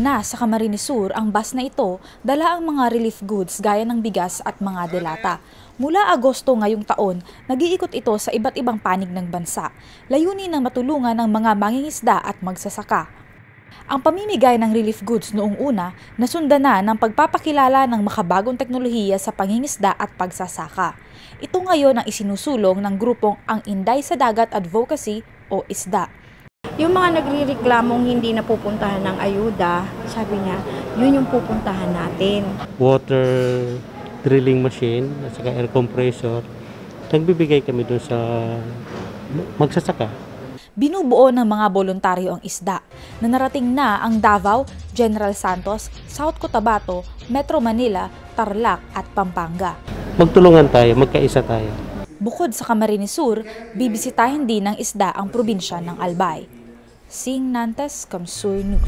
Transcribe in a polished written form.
Dumating na sa Camarines Sur ang bus na ito, dala ang mga relief goods gaya ng bigas at mga delata. Mula Agosto ngayong taon, nag-iikot ito sa iba't ibang panig ng bansa. Layunin ng matulungan ng mga mangingisda at magsasaka. Ang pamimigay ng relief goods noong una, nasundan na ng pagpapakilala ng makabagong teknolohiya sa pangingisda at pagsasaka. Ito ngayon ang isinusulong ng grupong Ang Inday sa Dagat Advocacy o ISDA. Yung mga nagrereklamong hindi napupuntahan ng ayuda, sabi niya, yun yung pupuntahan natin. Water drilling machine at saka air compressor, nagbibigay kami doon sa magsasaka. Binubuo ng mga voluntaryo ang ISDA na narating na ang Davao, General Santos, South Cotabato, Metro Manila, Tarlac at Pampanga. Magtulungan tayo, magkaisa tayo. Bukod sa Camarines Sur, bibisitahin din ng ISDA ang probinsya ng Albay. Sing Nantes, Kamsur News.